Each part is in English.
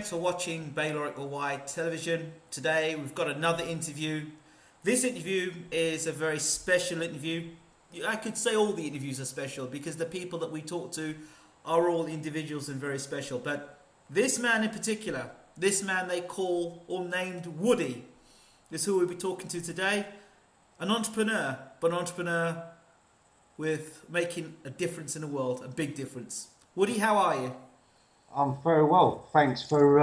thanks for watching Baylor White Television. Today we've got another interview. This interview is a very special interview. I could say all the interviews are special because the people that we talk to are all individuals and very special. But this man in particular, this man they call or named Woody, is who we'll be talking to today. An entrepreneur, but an entrepreneur with making a difference in the world, a big difference. Woody, how are you? I'm very well. Thanks for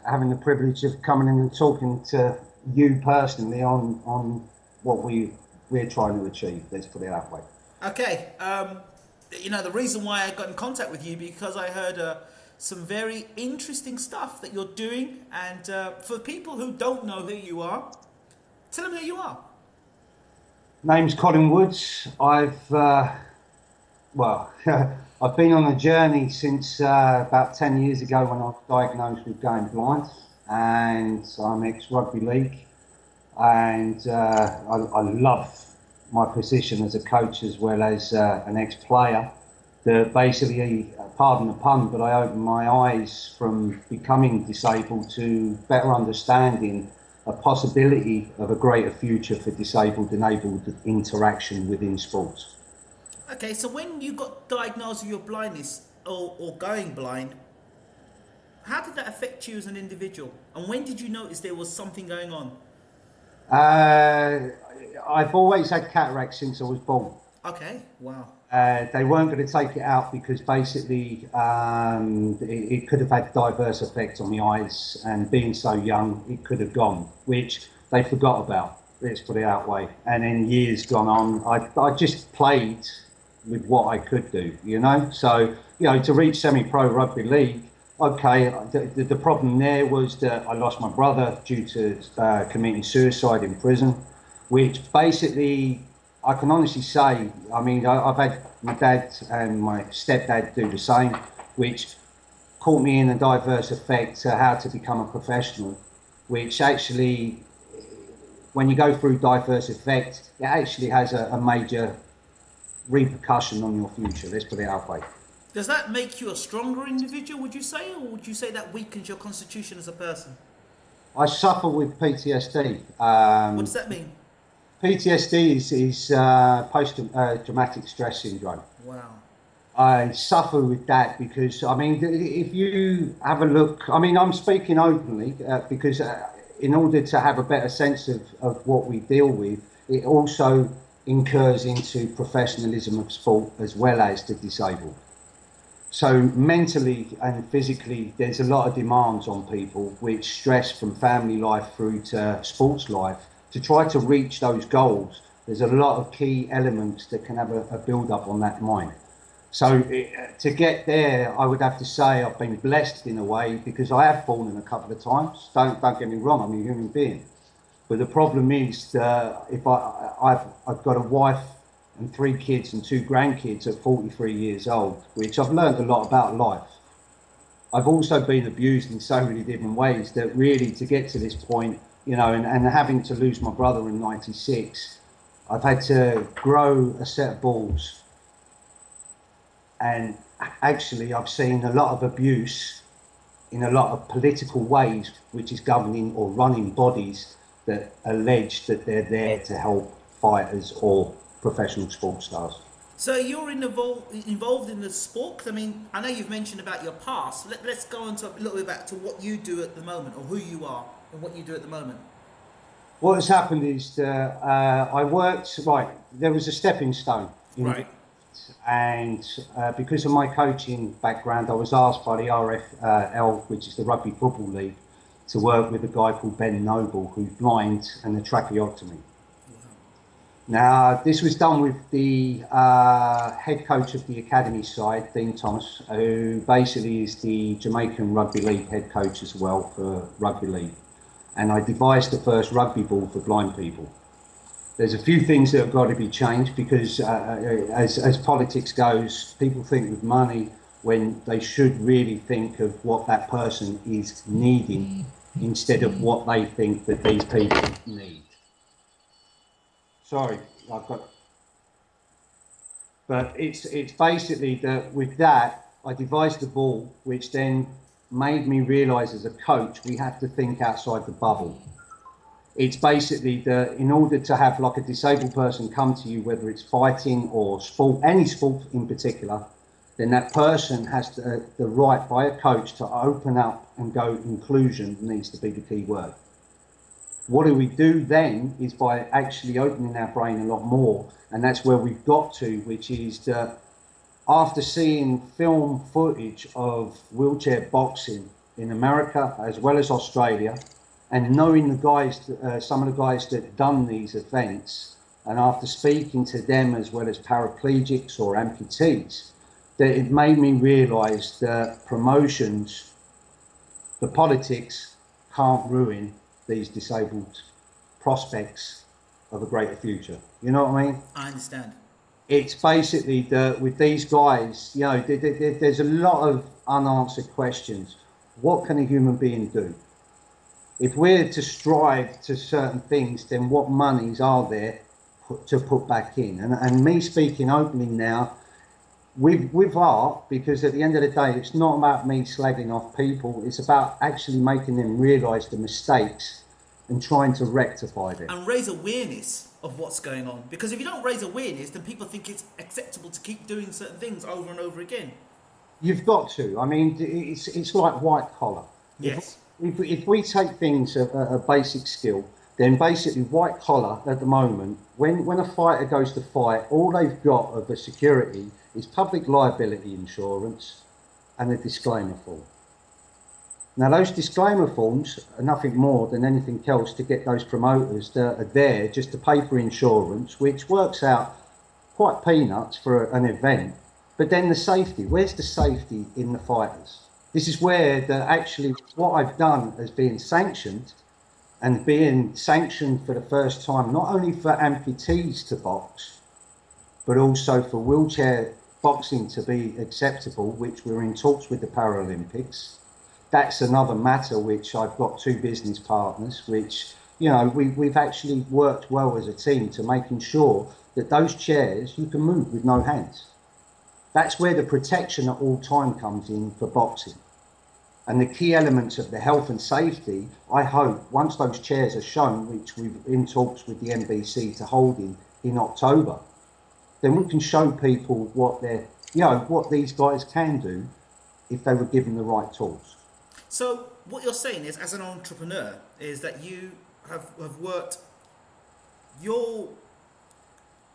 having the privilege of coming in and talking to you personally on what we're trying to achieve. Let's put it that way. Okay. The reason why I got in contact with you because I heard some very interesting stuff that you're doing, and for people who don't know who you are, tell them who you are. Name's Colin Woods. I've been on a journey since about 10 years ago when I was diagnosed with going blind, and I'm ex-rugby league, and I love my position as a coach as well as an ex-player. That basically, pardon the pun, but I opened my eyes from becoming disabled to better understanding a possibility of a greater future for disabled-enabled interaction within sports. Okay, so when you got diagnosed with your blindness or going blind, how did that affect you as an individual? And when did you notice there was something going on? I've always had cataracts since I was born. Okay, wow. They weren't going to take it out because basically it could have had diverse effects on the eyes, and being so young, it could have gone, which they forgot about, let's put it that way. And then years gone on, I just played with what I could do, So, to reach semi-pro rugby league, okay, the problem there was that I lost my brother due to committing suicide in prison, which basically, I can honestly say, I've had my dad and my stepdad do the same, which caught me in a diverse effect to how to become a professional, which actually, when you go through diverse effect, it actually has a major repercussion on your future, let's put it that way. Does that make you a stronger individual, would you say, or would you say that weakens your constitution as a person? I suffer with PTSD. What does that mean? PTSD is post-traumatic stress syndrome. Wow. I suffer with that because, if you have a look, I'm speaking openly because in order to have a better sense of what we deal with, it also incurs into professionalism of sport as well as the disabled. So mentally and physically, there's a lot of demands on people, which stress from family life through to sports life. To try to reach those goals, there's a lot of key elements that can have a build-up on that mind. So to get there, I would have to say I've been blessed in a way because I have fallen a couple of times. Don't get me wrong, I'm a human being. But the problem is that if I've got a wife and 3 kids and 2 grandkids at 43 years old, which I've learned a lot about life. I've also been abused in so many different ways that really to get to this point, and having to lose my brother in 96, I've had to grow a set of balls. And actually I've seen a lot of abuse in a lot of political ways, which is governing or running bodies that allege that they're there to help fighters or professional sports stars. So you're involved in the sport? I know you've mentioned about your past. Let's go on to a little bit back to what you do at the moment, or who you are and what you do at the moment. What has happened is there was a stepping stone. Right. And because of my coaching background, I was asked by the RFL, which is the Rugby Football League, to work with a guy called Ben Noble, who's blind and a tracheotomy. Now, this was done with the head coach of the academy side, Dean Thomas, who basically is the Jamaican Rugby League head coach as well for Rugby League. And I devised the first rugby ball for blind people. There's a few things that have got to be changed because as politics goes, people think with money when they should really think of what that person is needing instead of what they think that these people need. Sorry, but it's basically that with that, I devised the ball, which then made me realise as a coach, we have to think outside the bubble. It's basically in order to have like a disabled person come to you, whether it's fighting or sport, any sport in particular, then that person has the right by a coach to open up and go. Inclusion needs to be the key word. What do we do then is by actually opening our brain a lot more, and that's where we've got to, which is that after seeing film footage of wheelchair boxing in America as well as Australia, and knowing the guys, some of the guys that done these events, and after speaking to them as well as paraplegics or amputees, that it made me realise that promotions, the politics can't ruin these disabled prospects of a greater future. You know what I mean? I understand. It's basically that with these guys, you know, there's a lot of unanswered questions. What can a human being do? If we're to strive to certain things, then what monies are there to put back in? And me speaking openly now, with art, because at the end of the day, it's not about me slagging off people. It's about actually making them realise the mistakes and trying to rectify them. And raise awareness of what's going on. Because if you don't raise awareness, then people think it's acceptable to keep doing certain things over and over again. You've got to. I mean, it's like white collar. Yes. If we take things a basic skill, then basically white collar at the moment, when a fighter goes to fight, all they've got of a security is public liability insurance and a disclaimer form. Now those disclaimer forms are nothing more than anything else to get those promoters that are there just to pay for insurance, which works out quite peanuts for an event. But then the safety, where's the safety in the fighters? This is where actually what I've done as being sanctioned, and being sanctioned for the first time, not only for amputees to box, but also for wheelchair boxing to be acceptable, which we're in talks with the Paralympics. That's another matter which I've got two business partners, which, you know, we've actually worked well as a team to making sure that those chairs you can move with no hands. That's where the protection at all time comes in for boxing. And the key elements of the health and safety, I hope, once those chairs are shown, which we've in talks with the NBC to hold in October, then we can show people what they're, you know, what these guys can do if they were given the right tools. So what you're saying is, as an entrepreneur, is that you have worked your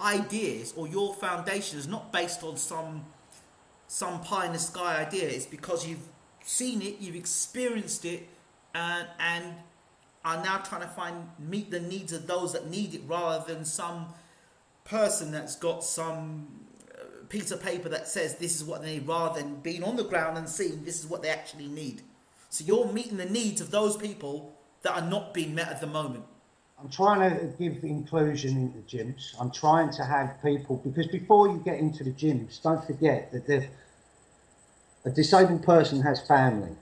ideas or your foundation is not based on some pie in the sky idea. It's because you've seen it, you've experienced it, and are now trying to meet the needs of those that need it, rather than some person that's got some piece of paper that says this is what they need, rather than being on the ground and seeing this is what they actually need. So you're meeting the needs of those people that are not being met at the moment. I'm trying to give inclusion into gyms. I'm trying to have people, because before you get into the gyms, don't forget that a disabled person has family.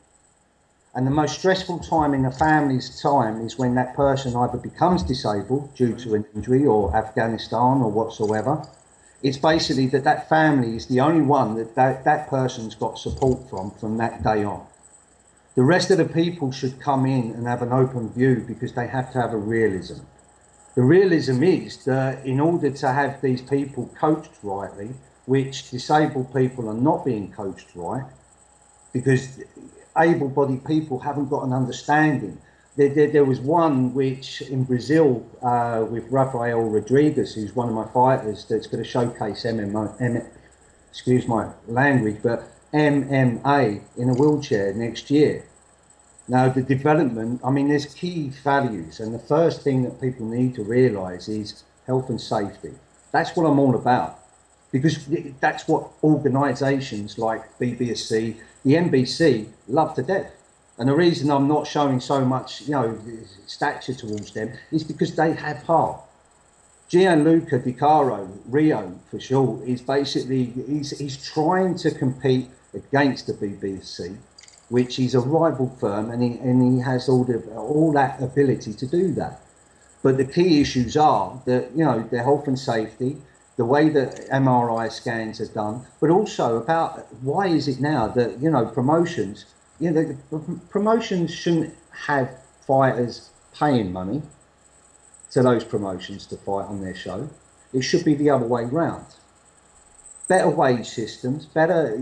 And the most stressful time in a family's time is when that person either becomes disabled due to an injury or Afghanistan or whatsoever. It's basically that family is the only one that person's got support from that day on. The rest of the people should come in and have an open view, because they have to have a realism. The realism is that in order to have these people coached rightly, which disabled people are not being coached right, because able-bodied people haven't got an understanding. There was one which in Brazil with Rafael Rodriguez, who's one of my fighters, that's going to showcase excuse my language, but MMA in a wheelchair next year. Now, the development, I mean, there's key values, and the first thing that people need to realise is health and safety. That's what I'm all about, because that's what organisations like BBSC, the NBC, love to death. And the reason I'm not showing so much, you know, stature towards them is because they have heart. Gianluca Di Caro, Rio for short, is basically, he's trying to compete against the BBC, which is a rival firm, and he has all that ability to do that. But the key issues are that, you know, the health and safety, the way that MRI scans are done, but also about why is it now that, you know, promotions Yeah, the promotions shouldn't have fighters paying money to those promotions to fight on their show. It should be the other way round. Better wage systems, better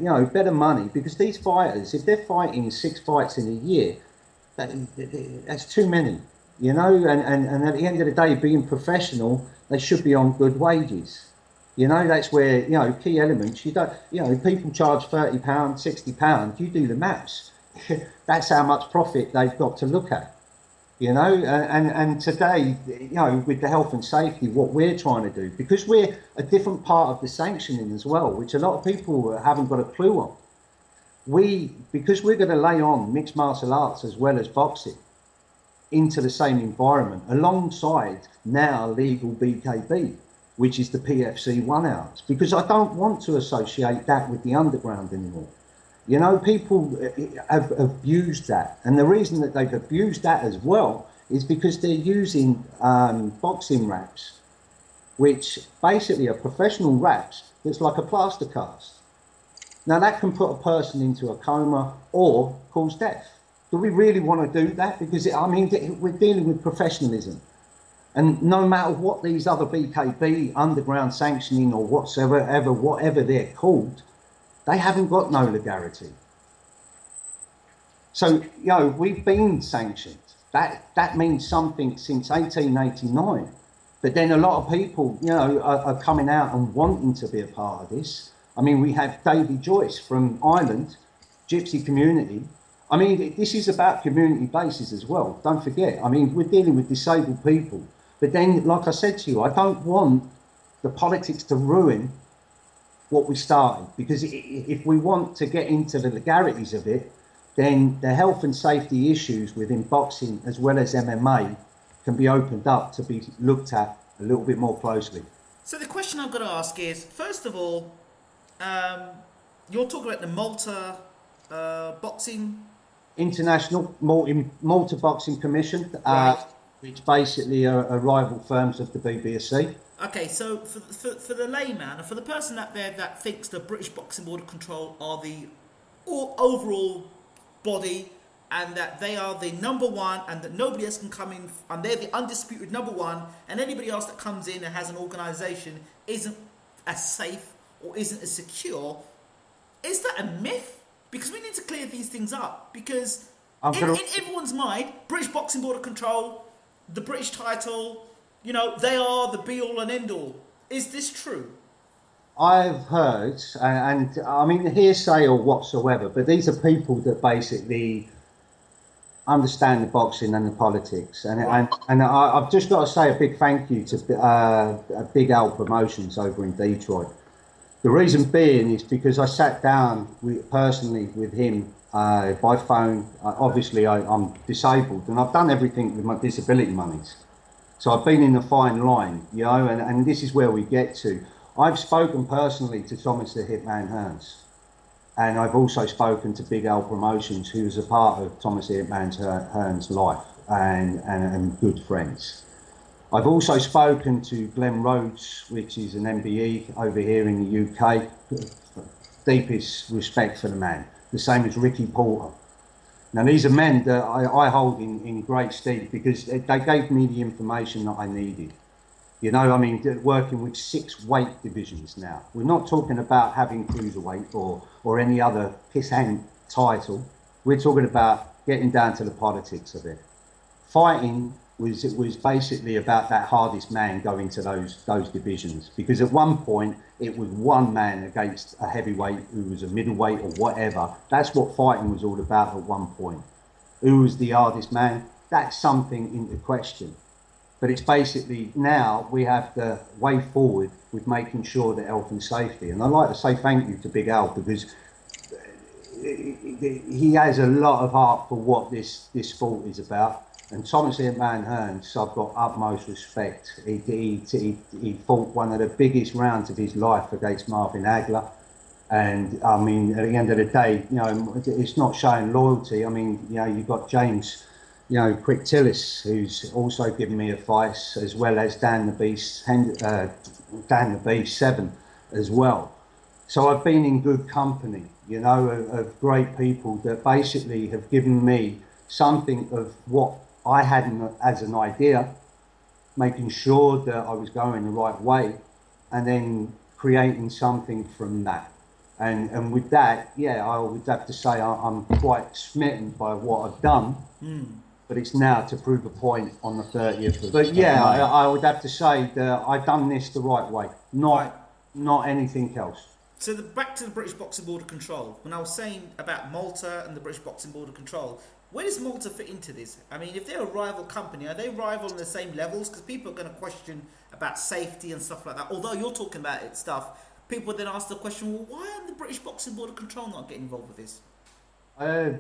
money, because these fighters, if they're fighting 6 fights in a year, that's too many, and at the end of the day, being professional, they should be on good wages. That's where, key elements, people charge £30, £60, you do the maths. That's how much profit they've got to look at. And today, with the health and safety, what we're trying to do, because we're a different part of the sanctioning as well, which a lot of people haven't got a clue on. Because we're going to lay on mixed martial arts as well as boxing into the same environment, alongside now legal BKB, which is the PFC 1 ounce, because I don't want to associate that with the underground anymore. People have abused that. And the reason that they've abused that as well is because they're using boxing wraps, which basically are professional wraps that's like a plaster cast. Now, that can put a person into a coma or cause death. Do we really want to do that? Because, we're dealing with professionalism. And no matter what these other BKB, underground sanctioning or whatever they're called, they haven't got no legality. So, we've been sanctioned. That means something since 1889. But then a lot of people, are coming out and wanting to be a part of this. We have Davy Joyce from Ireland, Gypsy community. This is about community bases as well. Don't forget. We're dealing with disabled people. But then, like I said to you, I don't want the politics to ruin what we started, because if we want to get into the legalities of it, then the health and safety issues within boxing as well as MMA can be opened up to be looked at a little bit more closely. So the question I've got to ask is, first of all, you're talking about the Malta boxing... International Malta Boxing Commission, right. Which basically are rival firms of the BBSC. Okay, so for the layman, and for the person out there that thinks the British Boxing Board of Control are the overall body, and that they are the number one, and that nobody else can come in, and they're the undisputed number one, and anybody else that comes in and has an organisation isn't as safe or isn't as secure, is that a myth? Because we need to clear these things up, because in everyone's mind, British Boxing Board of Control, the British title, they are the be-all and end-all. Is this true? I've heard, and hearsay or whatsoever, but these are people that basically understand the boxing and the politics. And I've just got to say a big thank you to Big Al Promotions over in Detroit. The reason being is because I sat down personally with him by phone. Obviously, I'm disabled, and I've done everything with my disability monies. So I've been in the fine line, and this is where we get to. I've spoken personally to Thomas the Hitman Hearns, and I've also spoken to Big Al Promotions, who's a part of Thomas the Hitman Hearns' life and good friends. I've also spoken to Glenn Rhodes, which is an MBE over here in the UK. Deepest respect for the man. The same as Ricky Porter. Now, these are men that I hold in great stead, because they gave me the information that I needed. Working with 6 weight divisions now. We're not talking about having cruiserweight or any other piss-hand title. We're talking about getting down to the politics of it. Fighting was basically about that hardest man going to those divisions, because at one point it was one man against a heavyweight who was a middleweight or whatever. That's what fighting was all about at one point. Who was the hardest man? That's something into question. But it's basically now we have the way forward with making sure that health and safety. And I'd like to say thank you to Big Al, because he has a lot of heart for what this sport is about. And Thomas Hitman Hearns, I've got utmost respect. He fought one of the biggest rounds of his life against Marvin Hagler. And at the end of the day, it's not showing loyalty. You've got James, Quick Tillis, who's also given me advice, as well as Dan the Beast 7 as well. So I've been in good company. you know, of great people that basically have given me something of what I had as an idea, making sure that I was going the right way, and then creating something from that. And with that, yeah, I would have to say I'm quite smitten by what I've done. But it's now to prove a point on the 30th. But yeah, I would have to say that I've done this the right way, not anything else. So back to the British Boxing Board of Control. When I was saying about Malta and the British Boxing Board of Control, where does Malta fit into this? I mean, if they're a rival company, are they rival on the same levels? Because people are going to question about safety and stuff like that. Although you're talking about it stuff, people then ask the question, well, why are the British Boxing Board of Control not getting involved with this?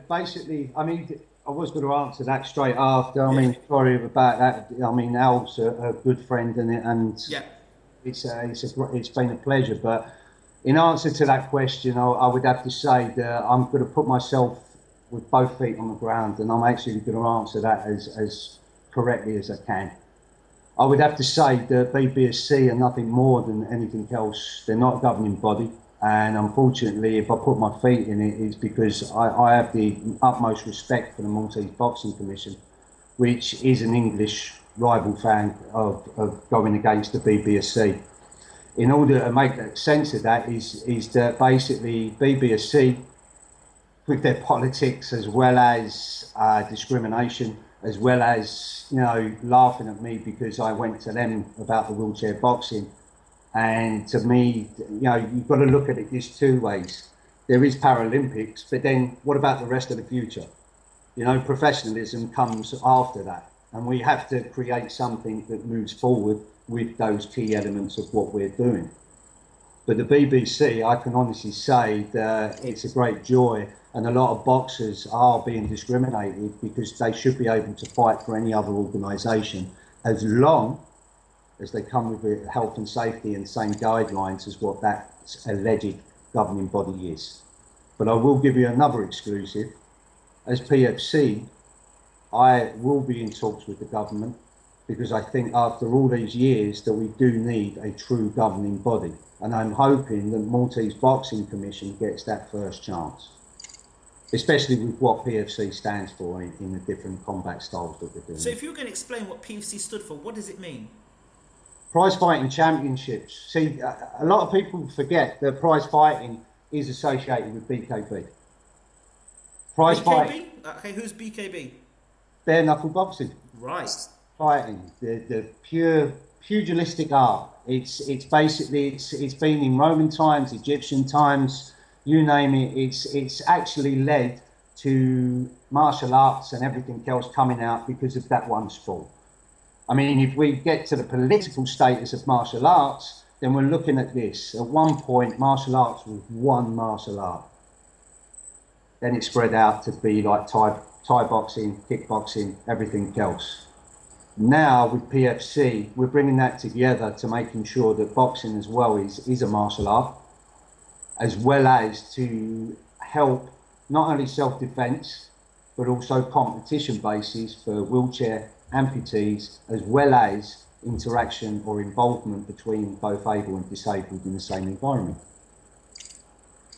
Basically, I mean, I was going to answer that straight after. I mean, sorry about that. I mean, Al's a good friend, and yeah, it's been a pleasure. But in answer to that question, I would have to say that I'm going to put myself with both feet on the ground, and I'm actually going to answer that as correctly as I can. I would have to say that BBSC are nothing more than anything else. They're not a governing body. And unfortunately, if I put my feet in it, it's because I have the utmost respect for the Maltese Boxing Commission, which is an English rival fan of going against the BBSC. In order to make sense of that is that basically BBSC, with their politics as well as discrimination, as well as, you know, laughing at me because I went to them about the wheelchair boxing. And to me, you know, you've got to look at it these two ways. There is Paralympics, but then what about the rest of the future? You know, professionalism comes after that. And we have to create something that moves forward with those key elements of what we're doing. But the BBC, I can honestly say that it's a great joy, and a lot of boxers are being discriminated because they should be able to fight for any other organisation as long as they come with health and safety and same guidelines as what that alleged governing body is. But I will give you another exclusive. As PFC, I will be in talks with the government because I think after all these years that we do need a true governing body. And I'm hoping that Maltese Boxing Commission gets that first chance, especially with what PFC stands for in the different combat styles that we're doing. So if you're going to explain what PFC stood for, what does it mean? Prize Fighting Championships. See, a lot of people forget that prize fighting is associated with BKB. Prize BKB? fighting. Okay, who's BKB? Bare knuckle boxing. Right. Fighting, the pure pugilistic art. It's basically it's been in Roman times, Egyptian times, you name it. It's actually led to martial arts and everything else coming out because of that one sport. I mean, if we get to the political status of martial arts, then we're looking at this. At one point, martial arts was one martial art. Then it spread out to be like Thai boxing, kickboxing, everything else. Now with PFC, we're bringing that together to making sure that boxing as well is a martial art, as well as to help not only self-defense, but also competition bases for wheelchair amputees, as well as interaction or involvement between both able and disabled in the same environment.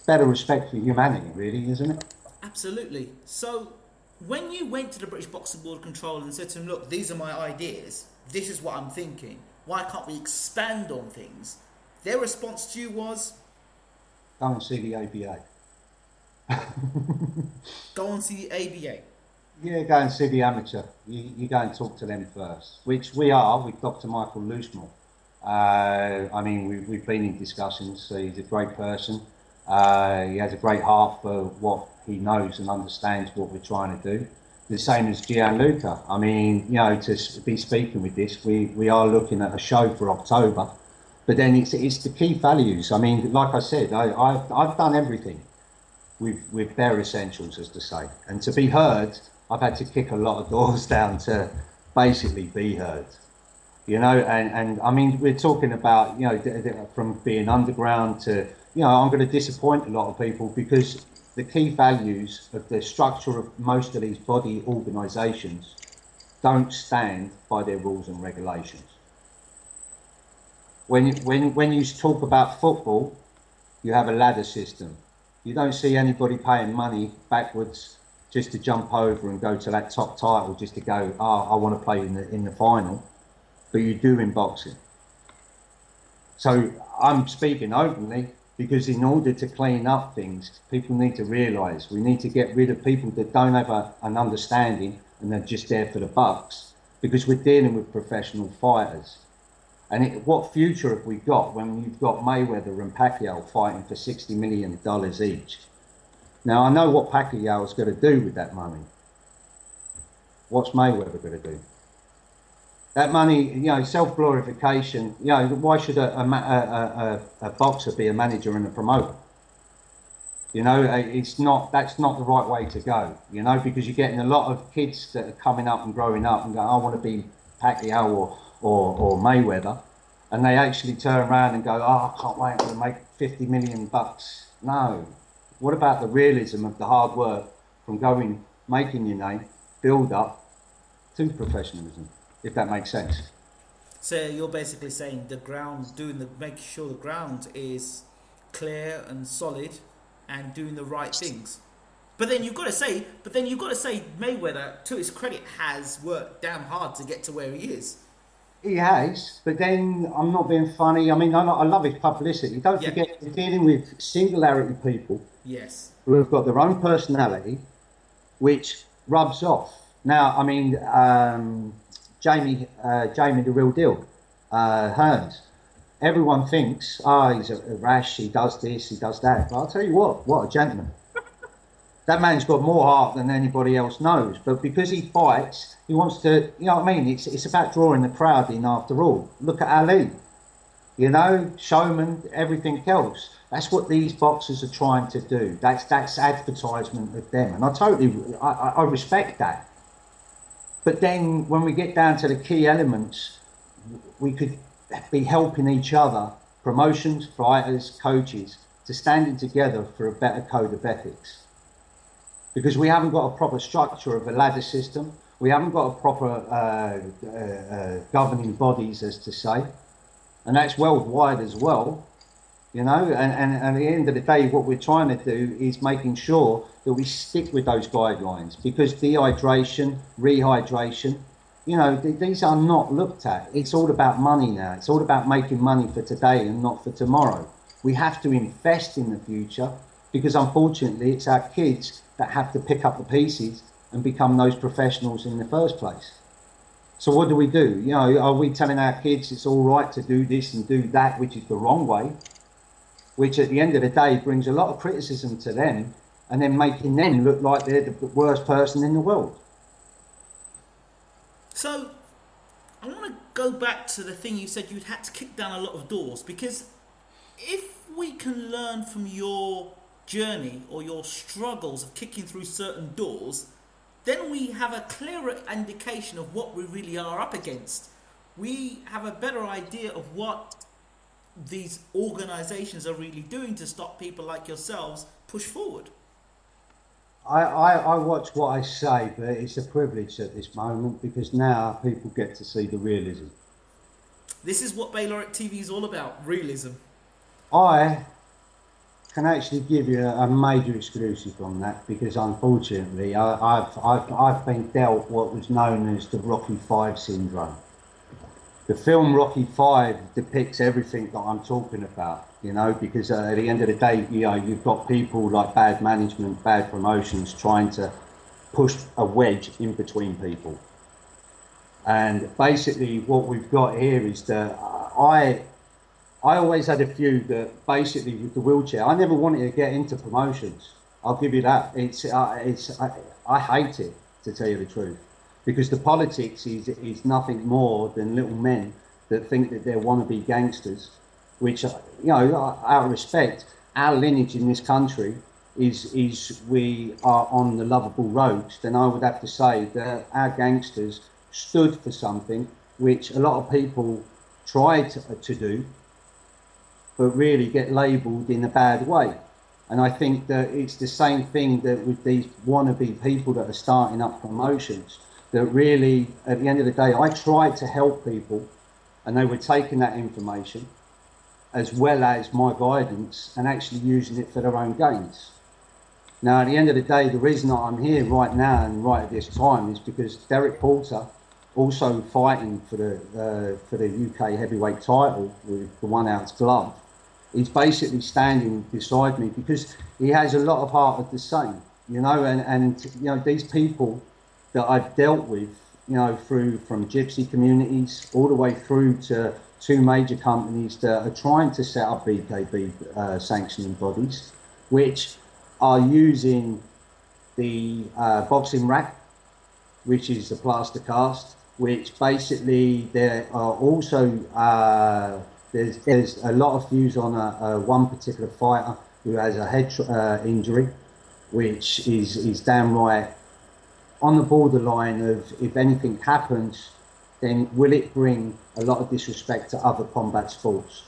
Better respect for humanity, really, isn't it? Absolutely. So when you went to the British Boxing Board of Control and said to them, look, these are my ideas, this is what I'm thinking, why can't we expand on things? Their response to you was? Go and see the ABA. Go and see the ABA. Yeah, go and see the amateur. You go and talk to them first, which we are with Dr. Michael Loosemore. I mean, we've been in discussions. So he's a great person. He has a great heart for what he knows and understands what we're trying to do. The same as Gianluca. I mean, you know, to be speaking with this, we are looking at a show for October. But then it's the key values. I mean, like I said, I've done everything with bare essentials, as to say. And to be heard, I've had to kick a lot of doors down to basically be heard. You know, and I mean, we're talking about, you know, from being underground to, you know, I'm going to disappoint a lot of people because the key values of the structure of most of these body organisations don't stand by their rules and regulations. When you talk about football, you have a ladder system. You don't see anybody paying money backwards just to jump over and go to that top title, just to go, oh, I want to play in the final. But you do in boxing. So I'm speaking openly because in order to clean up things, people need to realise we need to get rid of people that don't have an understanding and they're just there for the bucks, because we're dealing with professional fighters. And what future have we got when you've got Mayweather and Pacquiao fighting for $60 million each? Now, I know what Pacquiao's going to do with that money. What's Mayweather going to do? That money, you know, self-glorification, you know, why should a boxer be a manager and a promoter? You know, that's not the right way to go, you know, because you're getting a lot of kids that are coming up and growing up and go, I want to be Pacquiao or Mayweather, and they actually turn around and go, oh, I can't wait to make $50 million. No. What about the realism of the hard work from making your name, build up to professionalism, if that makes sense? So you're basically saying making sure the ground is clear and solid and doing the right things. But then you've got to say Mayweather, to his credit, has worked damn hard to get to where he is. He has, but then I'm not being funny. I mean, I love his publicity. Don't forget, we're dealing with singularity people. Yes. Who have got their own personality, which rubs off. Now, I mean, Jamie, the real deal, Hearns. Everyone thinks, he's a rash, he does this, he does that. But I'll tell you what a gentleman. That man's got more heart than anybody else knows. But because he fights, he wants to, you know what I mean? It's about drawing the crowd in after all. Look at Ali, you know, showman, everything else. That's what these boxers are trying to do. That's advertisement of them. And I respect that. But then when we get down to the key elements, we could be helping each other, promotions, fighters, coaches, to standing together for a better code of ethics. Because we haven't got a proper structure of a ladder system. We haven't got a proper governing bodies, as to say. And that's worldwide as well. You know, and at the end of the day, what we're trying to do is making sure that we stick with those guidelines, because dehydration, rehydration, you know, these are not looked at. It's all about money now. It's all about making money for today and not for tomorrow. We have to invest in the future, because unfortunately it's our kids that have to pick up the pieces and become those professionals in the first place. So what do? You know, are we telling our kids it's all right to do this and do that, which is the wrong way? Which at the end of the day brings a lot of criticism to them, and then making them look like they're the worst person in the world. So, I want to go back to the thing you said you'd had to kick down a lot of doors, because if we can learn from your journey or your struggles of kicking through certain doors, then we have a clearer indication of what we really are up against. We have a better idea of what these organisations are really doing to stop people like yourselves push forward. I watch what I say, but it's a privilege at this moment, because now people get to see the realism. This is what Bayloric TV is all about, realism. I can actually give you a major exclusive on that, because unfortunately I've been dealt what was known as the Rocky V syndrome. The film Rocky V depicts everything that I'm talking about, you know, because at the end of the day, you know, you've got people like bad management, bad promotions trying to push a wedge in between people. And basically what we've got here is that I always had a view that basically with the wheelchair, I never wanted to get into promotions. I'll give you that. I hate it, to tell you the truth. Because the politics is nothing more than little men that think that they're wannabe gangsters, which, you know, out of respect, our lineage in this country is we are on the lovable roads. Then I would have to say that our gangsters stood for something which a lot of people try to do, but really get labelled in a bad way. And I think that it's the same thing that with these wannabe people that are starting up promotions, that really, at the end of the day, I tried to help people, and they were taking that information as well as my guidance and actually using it for their own gains. Now, at the end of the day, the reason that I'm here right now and right at this time is because Derek Porter, also fighting for the UK heavyweight title with the 1 ounce glove, he's basically standing beside me because he has a lot of heart of the same, you know, and you know, these people that I've dealt with, you know, through from gypsy communities all the way through to two major companies that are trying to set up BKB sanctioning bodies, which are using the boxing rack, which is the plaster cast, which basically there are also there's a lot of views on one particular fighter who has a head injury, which is downright on the borderline of, if anything happens, then will it bring a lot of disrespect to other combat sports?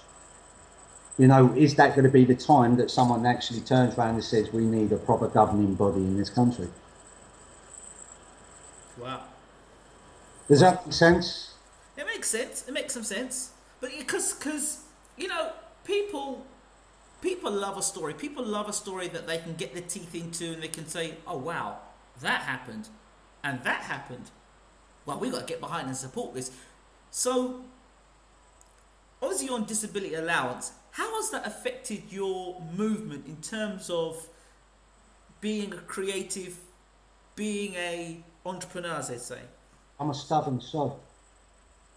You know, is that going to be the time that someone actually turns around and says we need a proper governing body in this country? Wow. Does that make sense? It makes sense. It makes some sense. But because you know, people love a story. People love a story that they can get their teeth into and they can say, oh wow, that happened and that happened. Well, we got to get behind and support this. So, obviously you're on disability allowance. How has that affected your movement in terms of being a creative, being a entrepreneur, as they say? I'm a stubborn sod.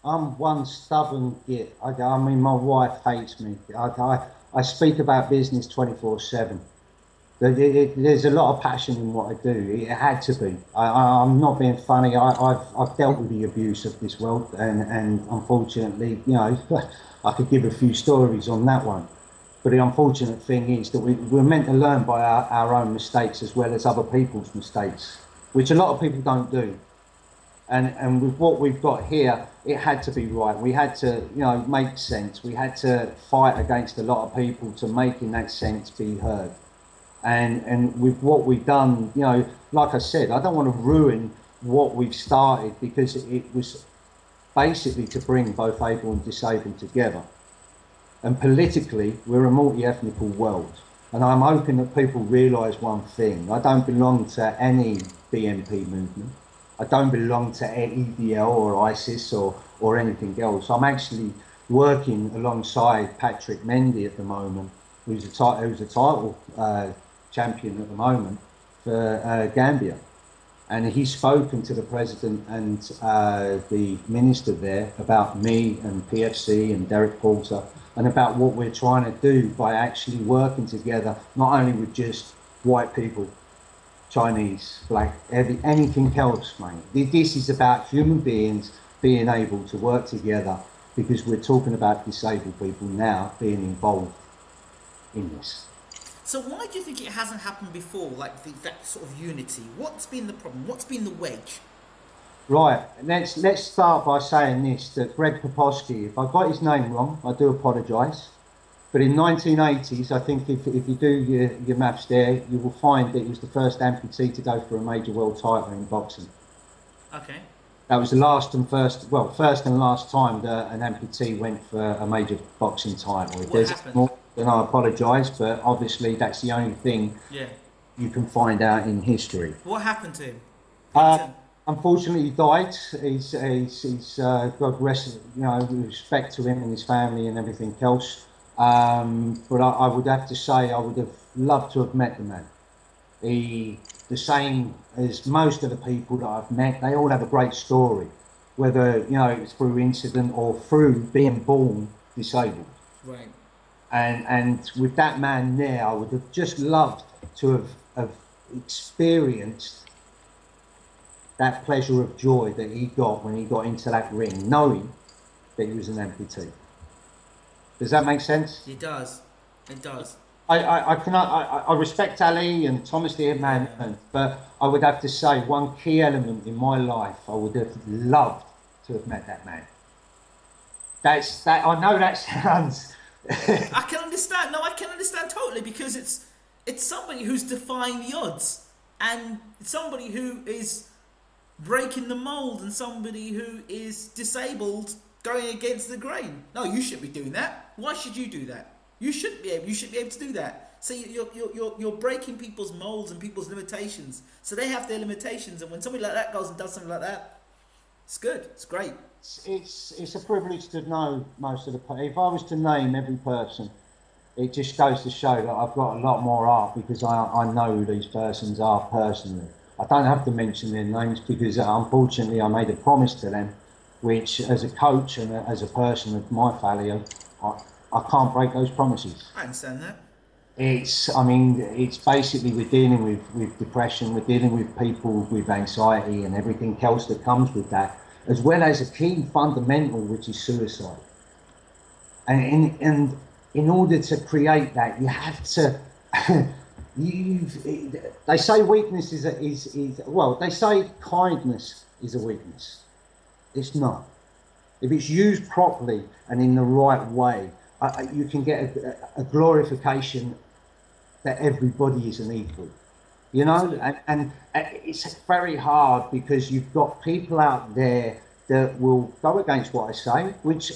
I'm one stubborn git. I mean, my wife hates me. I speak about business 24/7. There's a lot of passion in what I do. It had to be. I'm not being funny. I've dealt with the abuse of this world, and unfortunately, you know, I could give a few stories on that one. But the unfortunate thing is that we're meant to learn by our own mistakes as well as other people's mistakes, which a lot of people don't do. And with what we've got here, it had to be right. We had to, you know, make sense. We had to fight against a lot of people to making that sense be heard. And with what we've done, you know, like I said, I don't want to ruin what we've started because it was basically to bring both able and disabled together. And politically, we're a multi-ethnical world. And I'm hoping that people realise one thing. I don't belong to any BNP movement. I don't belong to EDL or ISIS or anything else. I'm actually working alongside Patrick Mendy at the moment, who's a title champion at the moment for Gambia. And he's spoken to the president and the minister there about me and PFC and Derek Porter and about what we're trying to do by actually working together, not only with just white people, Chinese, black, anything else, mate. This is about human beings being able to work together because we're talking about disabled people now being involved in this. So why do you think it hasn't happened before, like that sort of unity? What's been the problem? What's been the wedge? Right, let's start by saying this, that Greg Poposky, if I got his name wrong, I do apologise. But in 1980s, I think if you do your maths there, you will find that he was the first amputee to go for a major world title in boxing. Okay. That was the first and last time that an amputee went for a major boxing title. If there's more, then I apologise, but obviously that's the only thing you can find out in history. What happened to him? Unfortunately, he died. He's God rest, you know, respect to him and his family and everything else. But I would have to say I would have loved to have met the man. The same as most of the people that I've met, they all have a great story, whether, you know, it's through incident or through being born disabled. Right. And with that man there, I would have just loved to have experienced that pleasure of joy that he got when he got into that ring, knowing that he was an amputee. Does that make sense? It does. It does. I respect Ali and Thomas the Hitman, but I would have to say one key element in my life, I would have loved to have met that man. I know that sounds... I can understand. No, I can understand totally, because it's somebody who's defying the odds, and somebody who is breaking the mold, and somebody who is disabled going against the grain. No, you shouldn't be doing that. Why should you do that? You shouldn't be able to do that. So you're breaking people's molds and people's limitations. So they have their limitations, and when somebody like that goes and does something like that, it's good. It's great. It's a privilege to know most of the. If I was to name every person, it just goes to show that I've got a lot more art because I know who these persons are personally. I don't have to mention their names because unfortunately I made a promise to them, which as a coach and as a person of my value, I can't break those promises. I understand that. It's basically we're dealing with depression, we're dealing with people with anxiety and everything else that comes with that, as well as a key fundamental, which is suicide. And in order to create that, you have to. They say weakness is well. They say kindness is a weakness. It's not. If it's used properly and in the right way, you can get a glorification that everybody is an equal. You know, and it's very hard because you've got people out there that will go against what I say, which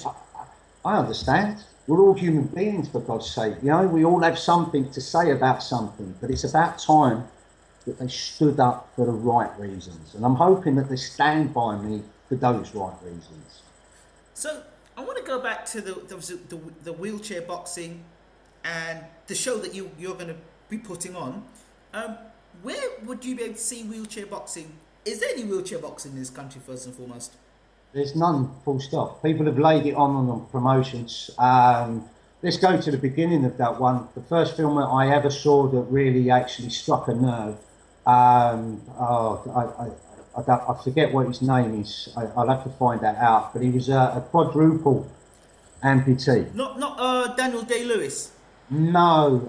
I understand. We're all human beings, for God's sake. You know, we all have something to say about something, but it's about time that they stood up for the right reasons. And I'm hoping that they stand by me for those right reasons. So I want to go back to the wheelchair boxing and the show that you're going to be putting on. Where would you be able to see wheelchair boxing? Is there any wheelchair boxing in this country, first and foremost? There's none, full stop. People have laid it on the promotions. Let's go to the beginning of that one. The first film that I ever saw that really actually struck a nerve. I forget what his name is. I'll have to find that out. But he was a quadruple amputee. Not Daniel Day-Lewis. No,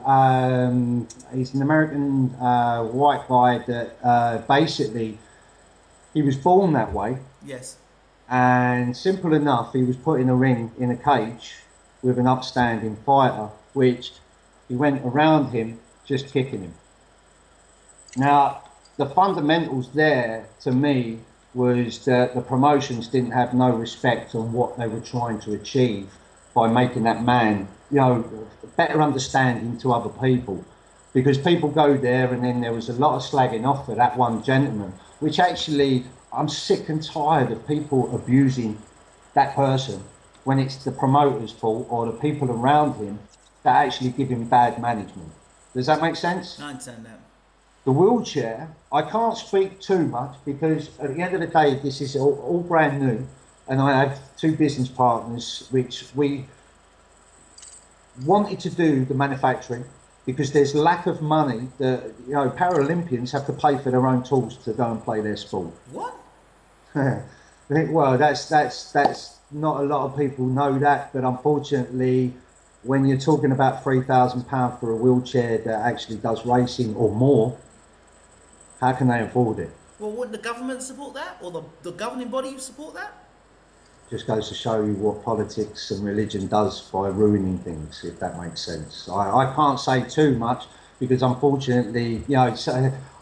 he's an American white guy that basically he was born that way. Yes. And simple enough, he was put in a ring in a cage with an upstanding fighter, which he went around him just kicking him. Now, the fundamentals there to me was that the promotions didn't have no respect on what they were trying to achieve by making that man, you know, better understanding to other people. Because people go there and then there was a lot of slagging off for that one gentleman, which actually I'm sick and tired of people abusing that person when it's the promoter's fault or the people around him that actually give him bad management. Does that make sense? I understand that. The wheelchair, I can't speak too much because at the end of the day, this is all brand new. And I have two business partners which we wanted to do the manufacturing because there's lack of money that, you know, Paralympians have to pay for their own tools to go and play their sport. What? Well, that's not a lot of people know that, but unfortunately, when you're talking about £3,000 for a wheelchair that actually does racing or more, how can they afford it? Well, wouldn't the government support that, or the governing body support that? Just goes to show you what politics and religion does by ruining things, if that makes sense. I can't say too much because unfortunately, you know,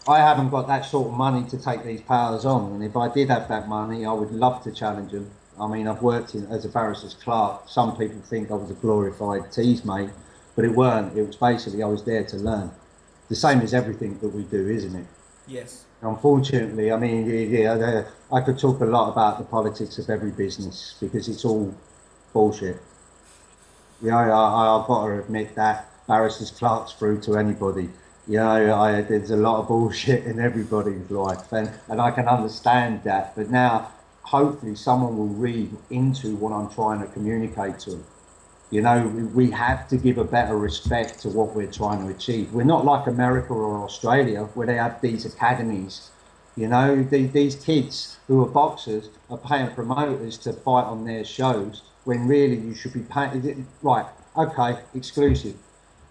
I haven't got that sort of money to take these powers on. And if I did have that money, I would love to challenge them. I mean, I've worked as a barrister's clerk. Some people think I was a glorified tease mate, but it weren't. It was basically I was there to learn. The same as everything that we do, isn't it? Yes. Unfortunately, I mean, yeah, I could talk a lot about the politics of every business because it's all bullshit. You know, I've got to admit that barristers, clerks through to anybody. You know, there's a lot of bullshit in everybody's life, and I can understand that. But now, hopefully, someone will read into what I'm trying to communicate to them. You know, we have to give a better respect to what we're trying to achieve. We're not like America or Australia where they have these academies. You know, these kids who are boxers are paying promoters to fight on their shows when really you should be paying. Right, okay, exclusive.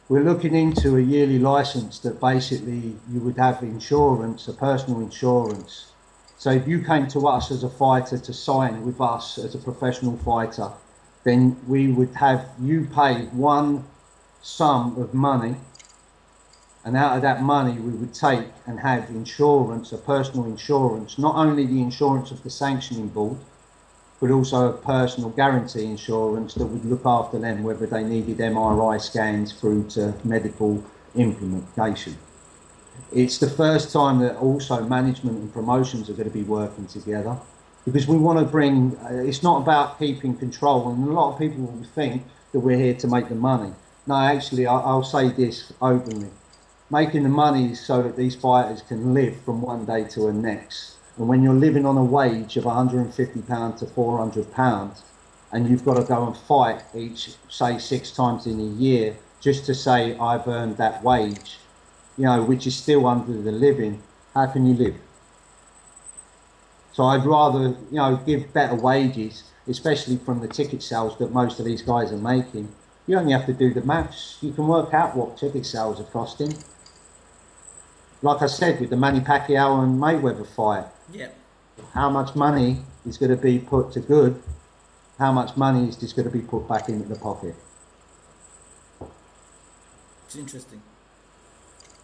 We're looking into a yearly license that basically you would have insurance, a personal insurance. So if you came to us as a fighter to sign with us as a professional fighter, then we would have you pay one sum of money, and out of that money we would take and have insurance, a personal insurance, not only the insurance of the sanctioning board, but also a personal guarantee insurance that would look after them, whether they needed MRI scans through to medical implementation. It's the first time that also management and promotions are going to be working together, because we want to bring, it's not about keeping control, and a lot of people will think that we're here to make the money. No, actually, I'll say this openly. Making the money is so that these fighters can live from one day to the next. And when you're living on a wage of £150 to £400, and you've got to go and fight each, say, 6 times in a year, just to say I've earned that wage, you know, which is still under the living, how can you live? So I'd rather, you know, give better wages, especially from the ticket sales that most of these guys are making. You only have to do the maths. You can work out what ticket sales are costing. Like I said, with the Manny Pacquiao and Mayweather fight, yeah, how much money is going to be put to good? How much money is just going to be put back into the pocket? It's interesting.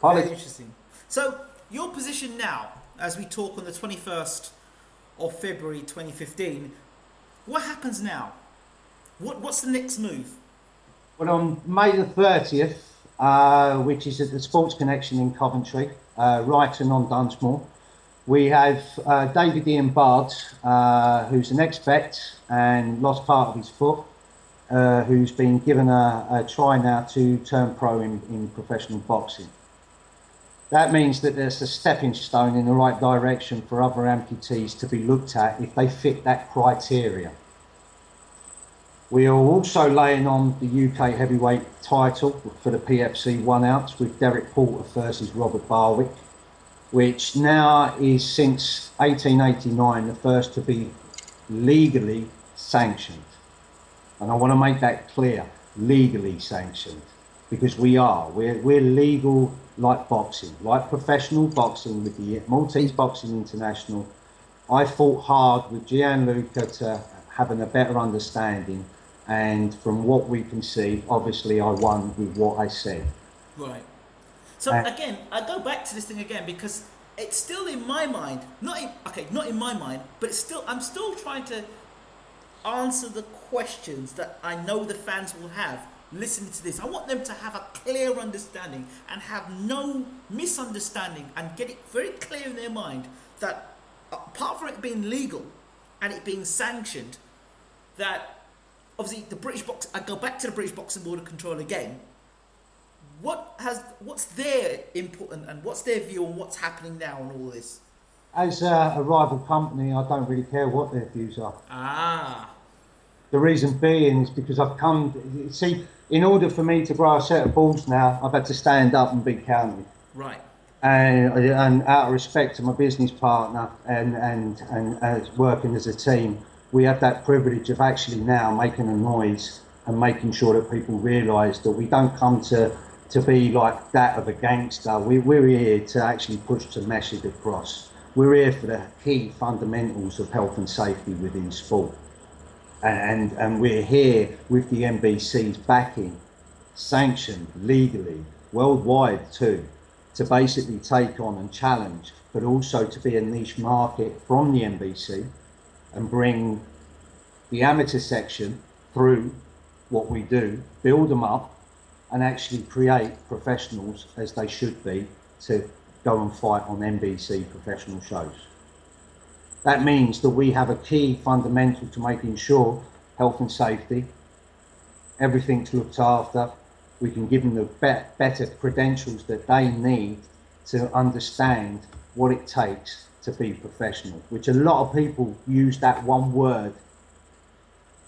Very interesting. So your position now, as we talk on the 21st of February 2015, what happens now? What's the next move? Well, on May the 30th, which is at the Sports Connection in Coventry, Wrighton on Dunsmore, we have David Ian Bard, who's an ex-vet and lost part of his foot, who's been given a try now to turn pro in professional boxing. That means that there's a stepping stone in the right direction for other amputees to be looked at if they fit that criteria. We are also laying on the UK heavyweight title for the PFC 1 ounce with Derek Porter versus Robert Barwick, which now is since 1889 the first to be legally sanctioned. And I want to make that clear, legally sanctioned, because we're legal like boxing, like professional boxing with the Maltese Boxing International. I fought hard with Gianluca to having a better understanding, and from what we can see, obviously I won with what I said. Right. So again, I go back to this thing again because it's still in my mind, not in my mind, but I'm still trying to answer the questions that I know the fans will have listening to this. I want them to have a clear understanding and have no misunderstanding and get it very clear in their mind that apart from it being legal and it being sanctioned, that obviously I go back to the British Boxing Board of Control again. What's their input and what's their view on what's happening now on all this? As a rival company, I don't really care what their views are. The reason being is because in order for me to grow a set of balls now, I've had to stand up and be counted. Right. And out of respect to my business partner and as working as a team, we have that privilege of actually now making a noise and making sure that people realise that we don't come to be like that of a gangster. We're here to actually push the message across. We're here for the key fundamentals of health and safety within sport. And we're here with the NBC's backing, sanctioned legally, worldwide too, to basically take on and challenge, but also to be a niche market from the NBC and bring the amateur section through what we do, build them up, and actually create professionals as they should be to go and fight on NBC professional shows. That means that we have a key fundamental to making sure health and safety, everything's looked after. We can give them the better credentials that they need to understand what it takes to be professional, which a lot of people use that one word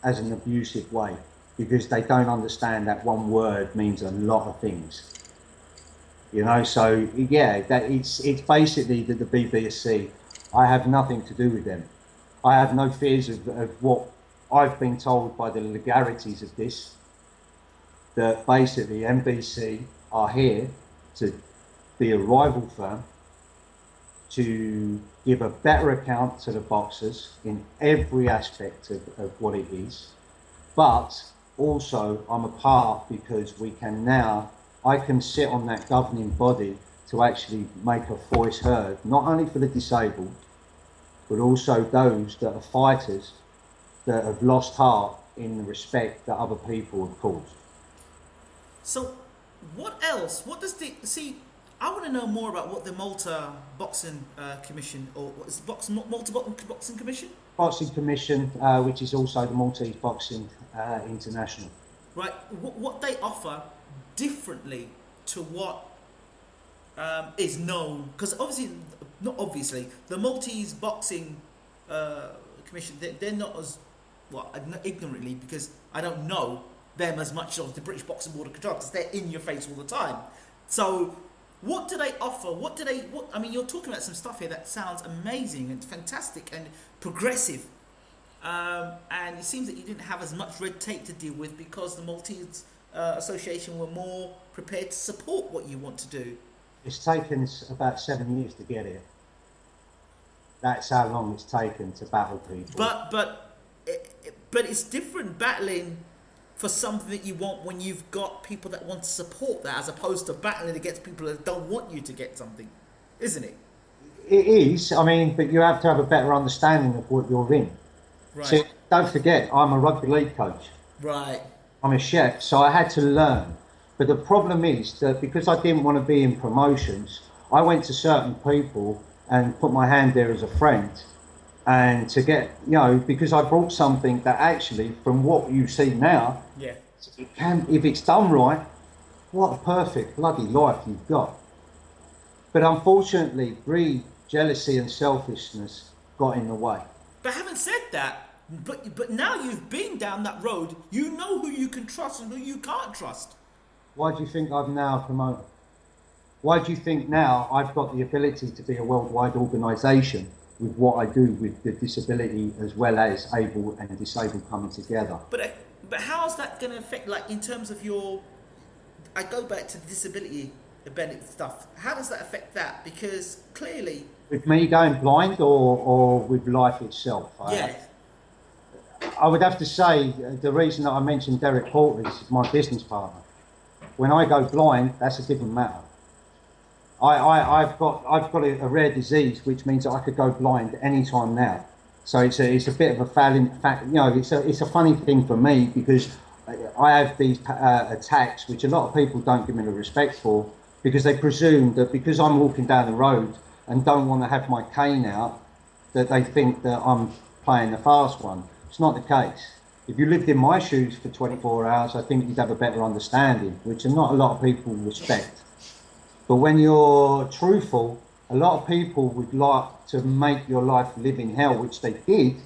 as an abusive way because they don't understand that one word means a lot of things. You know, so yeah, that it's basically that the BBSC, I have nothing to do with them. I have no fears of what I've been told by the legalities of this, that basically NBC are here to be a rival firm, to give a better account to the boxers in every aspect of what it is. But also I'm a part because I can sit on that governing body to actually make a voice heard, not only for the disabled, but also those that are fighters that have lost heart in the respect that other people have caused. So What else? What does the see? I want to know more about what the Malta Boxing Commission, or what is Malta Boxing Commission? Boxing Commission, which is also the Maltese Boxing International. Right. What they offer differently to what is known, because obviously, not obviously, the Maltese Boxing Commission, they're not as, well, ignorantly, because I don't know them as much as the British Boxing Board of Control, because they're in your face all the time. So, what do they offer? I mean, you're talking about some stuff here that sounds amazing and fantastic and progressive. And it seems that you didn't have as much red tape to deal with because the Maltese Association were more prepared to support what you want to do. It's taken us about 7 years to get here. That's how long it's taken to battle people. But it's different battling for something that you want when you've got people that want to support that, as opposed to battling against people that don't want you to get something, isn't it? It is. I mean, but you have to have a better understanding of what you're in. Right. So don't forget, I'm a rugby league coach. Right. I'm a chef, so I had to learn. But the problem is that because I didn't want to be in promotions, I went to certain people and put my hand there as a friend. And to get, because I brought something that actually, from what you see now, yeah, it can, if it's done right, what a perfect bloody life you've got. But unfortunately, greed, jealousy and selfishness got in the way. But having said that, but now you've been down that road, you know who you can trust and who you can't trust. Why do you think I'm now a promoter? Why do you think now I've got the ability to be a worldwide organisation with what I do with the disability as well as able and disabled coming together? But how's that going to affect, like, in terms of your... I go back to the disability benefit stuff. How does that affect that? Because clearly... With me going blind or with life itself? Yeah. I would have to say the reason that I mentioned Derek Porter is my business partner. When I go blind, that's a different matter. I've got a rare disease, which means that I could go blind anytime now. So it's a bit of a failing fact. It's a funny thing for me because I have these attacks, which a lot of people don't give me the respect for, because they presume that because I'm walking down the road and don't want to have my cane out, that they think that I'm playing the fast one. It's not the case. If you lived in my shoes for 24 hours, I think you'd have a better understanding, which not a lot of people respect. But when you're truthful, a lot of people would like to make your life live in hell, which they did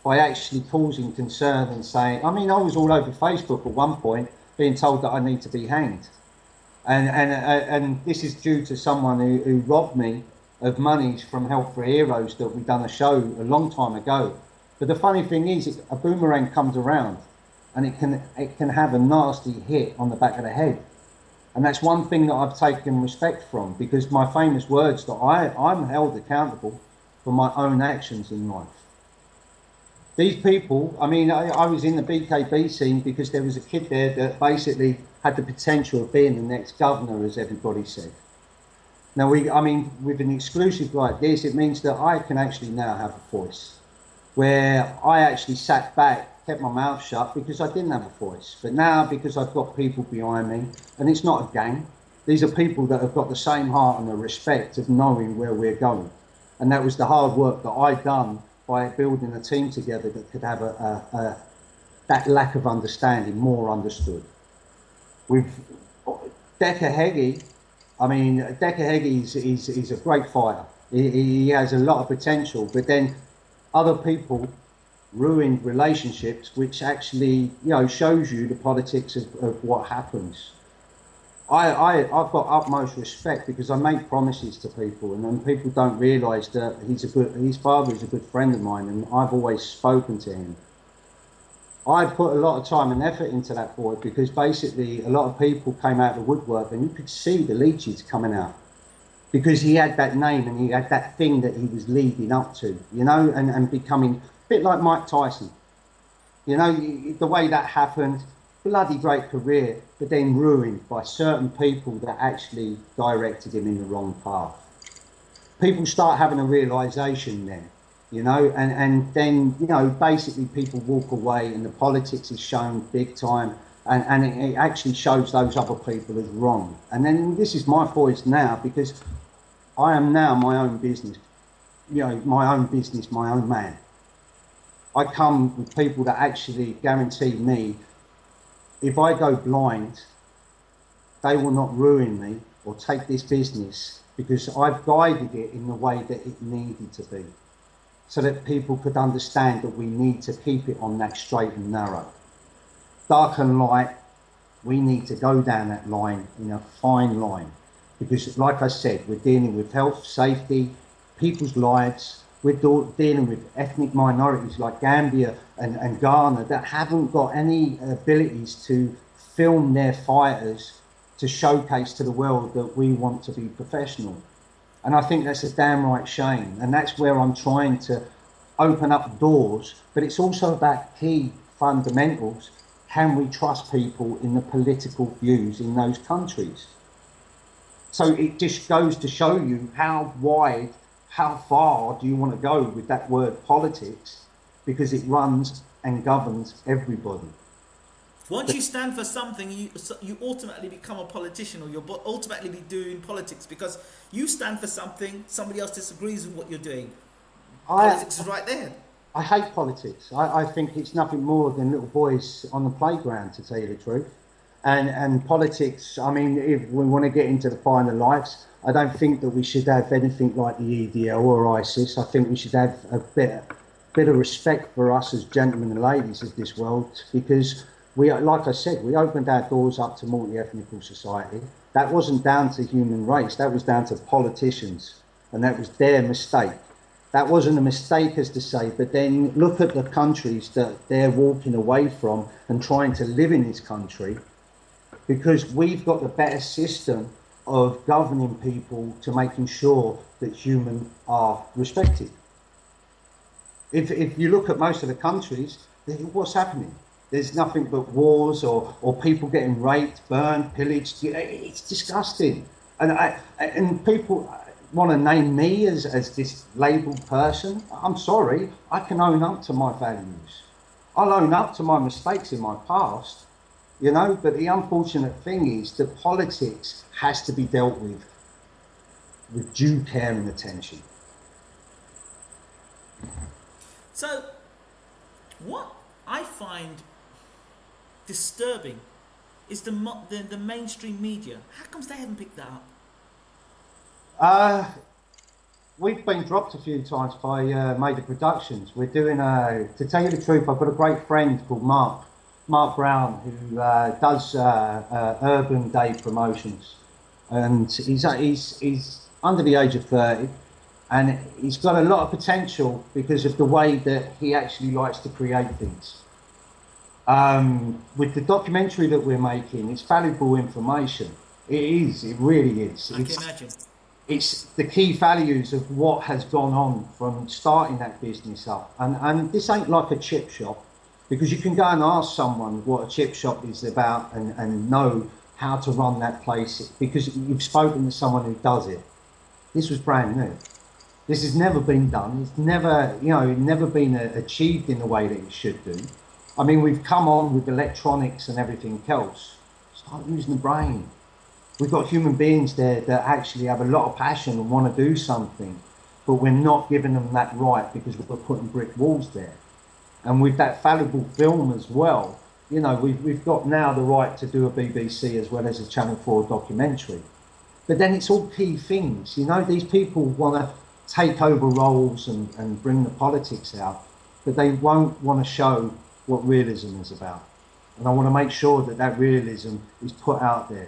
by actually causing concern and saying, I mean, I was all over Facebook at one point being told that I need to be hanged. And this is due to someone who robbed me of monies from Help for Heroes that we've done a show a long time ago. But the funny thing is, a boomerang comes around and it can have a nasty hit on the back of the head. And that's one thing that I've taken respect from, because my famous words that I'm held accountable for my own actions in life. These people, I mean, I was in the BKB scene because there was a kid there that basically had the potential of being the next governor, as everybody said. Now, with an exclusive like this, it means that I can actually now have a voice, where I actually sat back, kept my mouth shut because I didn't have a voice. But now, because I've got people behind me, and it's not a gang, these are people that have got the same heart and the respect of knowing where we're going. And that was the hard work that I'd done by building a team together that could have that lack of understanding more understood. With Decker Heggie, Decker Heggie is a great fighter. He has a lot of potential, but then other people ruined relationships, which actually, shows you the politics of what happens. I've got utmost respect because I make promises to people, and then people don't realise that his father is a good friend of mine, and I've always spoken to him. I put a lot of time and effort into that boy because basically a lot of people came out of the woodwork and you could see the leeches coming out because he had that name and he had that thing that he was leading up to, and becoming a bit like Mike Tyson. The way that happened, bloody great career, but then ruined by certain people that actually directed him in the wrong path. People start having a realisation then, and then, basically people walk away and the politics is shown big time. and it actually shows those other people as wrong. And then this is my voice now, because I am now my own business, my own business, my own man. I come with people that actually guarantee me, if I go blind, they will not ruin me or take this business, because I've guided it in the way that it needed to be, so that people could understand that we need to keep it on that straight and narrow. Dark and light, we need to go down that line in a fine line, because like I said, we're dealing with health, safety, people's lives. We're dealing with ethnic minorities like Gambia and Ghana that haven't got any abilities to film their fighters to showcase to the world that we want to be professional. And I think that's a damn right shame. And that's where I'm trying to open up doors. But it's also about key fundamentals. Can we trust people in the political views in those countries? So it just goes to show you how wide, how far do you want to go with that word politics, because it runs and governs everybody. Once you stand for something, you ultimately become a politician, or you'll ultimately be doing politics, because you stand for something, somebody else disagrees with what you're doing. Politics is right there. I hate politics. I think it's nothing more than little boys on the playground, to tell you the truth. And politics, I mean, if we want to get into the finer lives, I don't think that we should have anything like the EDL or ISIS. I think we should have a bit of respect for us as gentlemen and ladies of this world, because we, like I said, we opened our doors up to multi-ethnical society. That wasn't down to human race, that was down to politicians, and that was their mistake. That wasn't a mistake, as to say, but then look at the countries that they're walking away from and trying to live in this country, because we've got the better system of governing people to making sure that humans are respected. If you look at most of the countries, what's happening? There's nothing but wars or people getting raped, burned, pillaged. It's disgusting. And people want to name me as this labelled person. I'm sorry, I can own up to my values. I'll own up to my mistakes in my past. But the unfortunate thing is that politics has to be dealt with due care and attention. So, what I find disturbing is the mainstream media. How comes they haven't picked that up? We've been dropped a few times by major productions. We're doing to tell you the truth, I've got a great friend called Mark Brown, who does Urban Day promotions, and he's under the age of 30, and he's got a lot of potential because of the way that he actually likes to create things. With the documentary that we're making, it's valuable information. It really is. I can imagine. It's the key values of what has gone on from starting that business up, and this ain't like a chip shop. Because you can go and ask someone what a chip shop is about and know how to run that place, because you've spoken to someone who does it. This was brand new. This has never been done. It's never been achieved in the way that it should do. I mean, we've come on with electronics and everything else. Start using the brain. We've got human beings there that actually have a lot of passion and want to do something, but we're not giving them that right because we're putting brick walls there. And with that valuable film as well, we've got now the right to do a BBC as well as a Channel 4 documentary. But then it's all key things. These people want to take over roles and bring the politics out, but they won't want to show what realism is about. And I want to make sure that realism is put out there.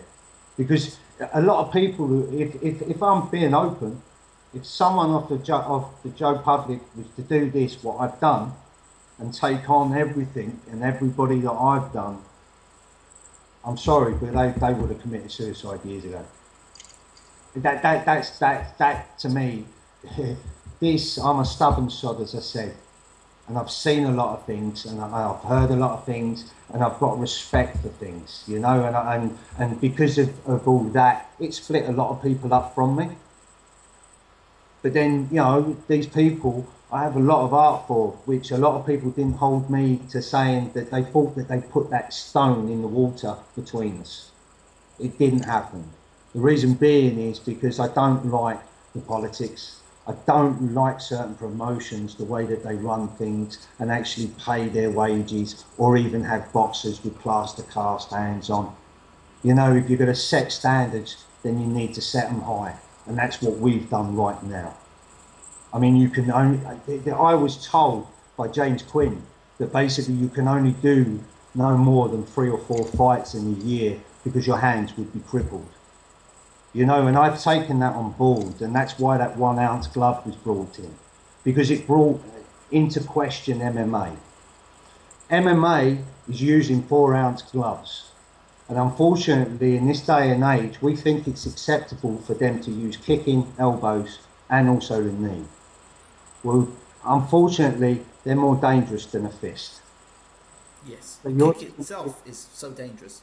Because a lot of people, if I'm being open, if someone off the Joe Public was to do this, what I've done, and take on everything and everybody that I've done, I'm sorry, but they would have committed suicide years ago. That to me, I'm a stubborn sod, as I said, and I've seen a lot of things, and I've heard a lot of things, and I've got respect for things, and because of all that, it split a lot of people up from me. But then, these people I have a lot of art for, which a lot of people didn't hold me to saying that they thought that they put that stone in the water between us. It didn't happen. The reason being is because I don't like the politics. I don't like certain promotions, the way that they run things and actually pay their wages, or even have boxers with plaster cast hands on. You know, if you're going to set standards, then you need to set them high. And that's what we've done right now. I mean, you can only, I was told by James Quinn that basically you can only do no more than 3 or 4 fights in a year because your hands would be crippled. You know, and I've taken that on board, and that's why that 1 ounce glove was brought in, because it brought into question MMA. MMA is using 4 ounce gloves. And unfortunately, in this day and age, we think it's acceptable for them to use kicking, elbows, and also the knee. Well, unfortunately, they're more dangerous than a fist. Yes, So the kick itself is so dangerous.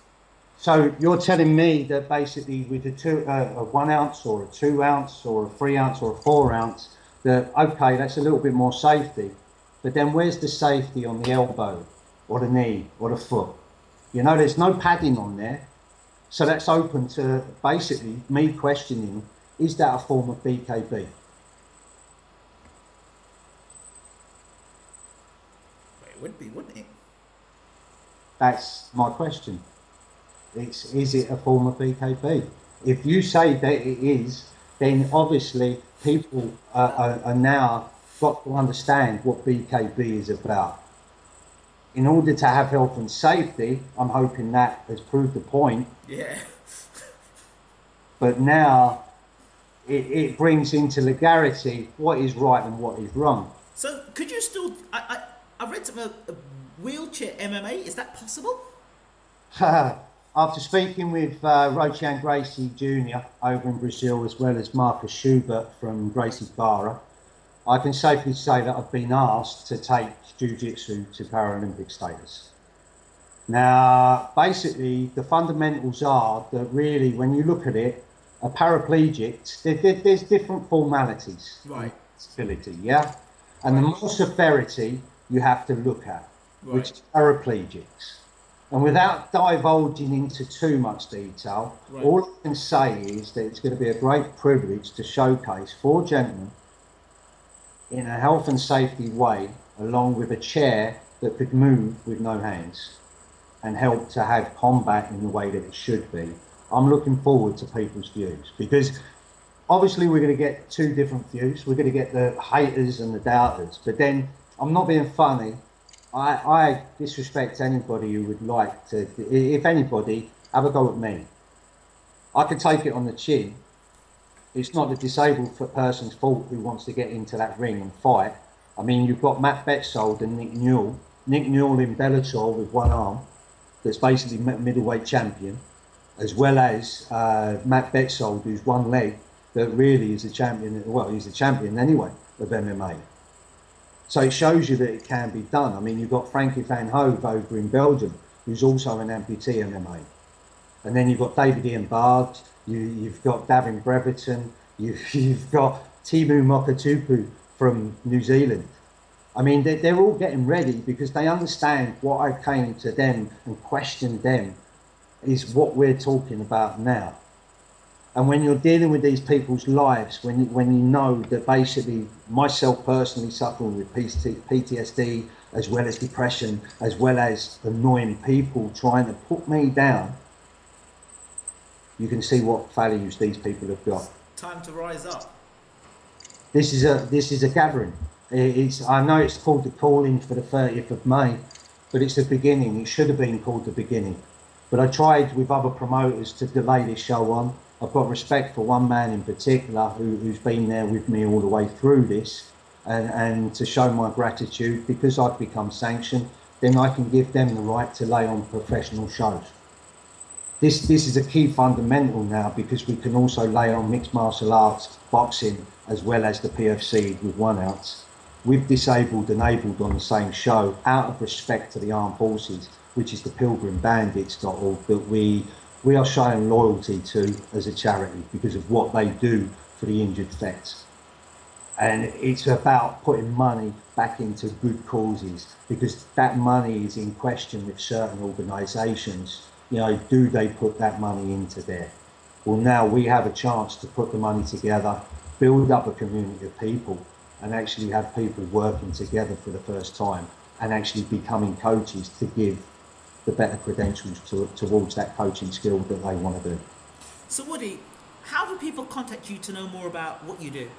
So you're telling me that basically with a 1 ounce or a 2 ounce or a 3 ounce or a 4 ounce, that, okay, that's a little bit more safety, but then where's the safety on the elbow or the knee or the foot? You know, there's no padding on there. So that's open to basically me questioning, is that a form of BKB? Well, it would be, wouldn't it? That's my question. Is it a form of BKB? If you say that it is, then obviously people are now got to understand what BKB is about. In order to have health and safety, I'm hoping that has proved the point. Yeah. But now it brings into legality what is right and what is wrong. So could you still? I read some wheelchair MMA. Is that possible? After speaking with Rocian Gracie Jr. over in Brazil, as well as Marcus Schubert from Gracie Barra, I can safely say that I've been asked to take Jiu-Jitsu to Paralympic status. Now, basically, the fundamentals are that really, when you look at it, a paraplegic, there's different formalities. Right. Disability, yeah? And the more severity you have to look at, Right. which is paraplegics. And without divulging into too much detail, Right. all I can say is that it's going to be a great privilege to showcase 4 gentlemen in a health and safety way, along with a chair that could move with no hands and help to have combat in the way that it should be. I'm looking forward to people's views, because obviously we're going to get 2 different views. We're going to get the haters and the doubters, but then I'm not being funny. I disrespect anybody who would like to, if anybody, have a go at me. I can take it on the chin. It's not the disabled person's fault who wants to get into that ring and fight. I mean, you've got Matt Betzold and Nick Newell. Nick Newell in Bellator with 1 arm, that's basically middleweight champion, as well as Matt Betzold, who's 1 leg, that really is a champion. Well, he's a champion anyway of MMA. So it shows you that it can be done. I mean, you've got Frankie Van Hove over in Belgium, who's also an amputee MMA. And then you've got David Ian Bard, you've got Davin Breverton, you've got Timu Mokatupu from New Zealand. I mean, they're all getting ready because they understand what I came to them and questioned them is what we're talking about now. And when you're dealing with these people's lives, when you know that basically myself personally suffering with PTSD, as well as depression, as well as annoying people trying to put me down, you can see what values these people have got. Time to rise up. This is a gathering. I know it's called the Calling for the 30th of May, but it's the beginning. It should have been called the beginning. But I tried with other promoters to delay this show on. I've got respect for one man in particular who's been there with me all the way through this, and to show my gratitude, because I've become sanctioned, then I can give them the right to lay on professional shows. This is a key fundamental now, because we can also lay on mixed martial arts, boxing, as well as the PFC with 1 ounce, with disabled and abled on the same show, out of respect to the armed forces, which is the pilgrimbandits.org, that we are showing loyalty to as a charity because of what they do for the injured vets. And it's about putting money back into good causes, because that money is in question with certain organisations. You know, do they put that money into there? Well, now we have a chance to put the money together, build up a community of people, and actually have people working together for the first time and actually becoming coaches to give the better credentials towards that coaching skill that they want to do. So Woody, how do people contact you to know more about what you do?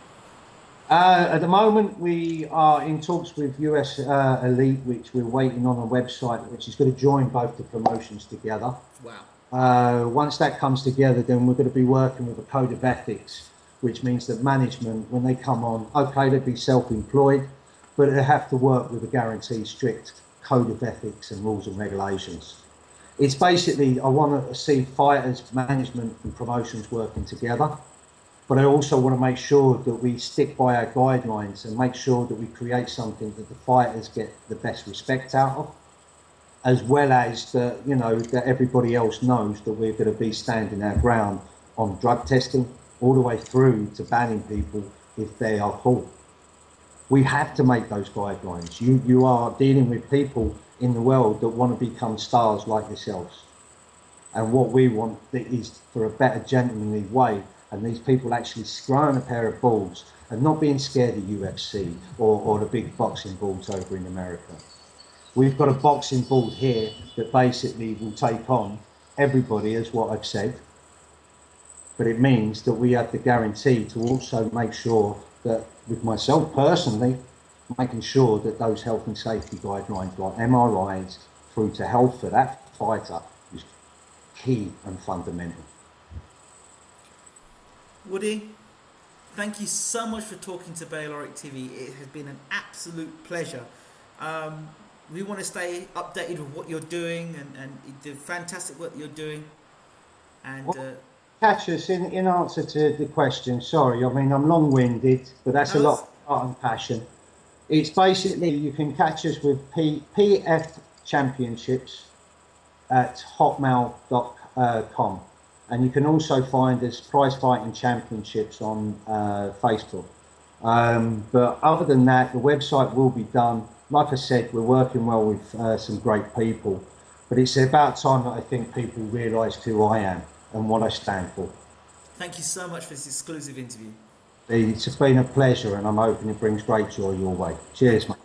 At the moment, we are in talks with US Elite, which we're waiting on a website, which is going to join both the promotions together. Wow. Once that comes together, then we're going to be working with a code of ethics, which means that management, when they come on, okay, they'll be self-employed, but they have to work with a guaranteed strict code of ethics and rules and regulations. It's basically, I want to see fighters, management and promotions working together. But I also want to make sure that we stick by our guidelines and make sure that we create something that the fighters get the best respect out of, as well as that, you know, that everybody else knows that we're going to be standing our ground on drug testing, all the way through to banning people if they are caught. We have to make those guidelines. You are dealing with people in the world that want to become stars like yourselves. And what we want is for a better gentlemanly way, and these people actually screwing a pair of balls and not being scared of UFC or the big boxing balls over in America. We've got a boxing ball here that basically will take on everybody, as what I've said, but it means that we have the guarantee to also make sure that, with myself personally, making sure that those health and safety guidelines like MRIs through to health for that fighter is key and fundamental. Woody, thank you so much for talking to Bayloric TV. It has been an absolute pleasure. We want to stay updated with what you're doing and the fantastic work you're doing. And catch us in answer to the question. Sorry, I mean, I'm long-winded, but that's a lot of heart and passion. It's basically, you can catch us with PF Championships at hotmail.com. And you can also find us Prize Fighting Championships on Facebook. But other than that, the website will be done. Like I said, we're working well with some great people. But it's about time that I think people realise who I am and what I stand for. Thank you so much for this exclusive interview. It's been a pleasure, and I'm hoping it brings great joy your way. Cheers, mate.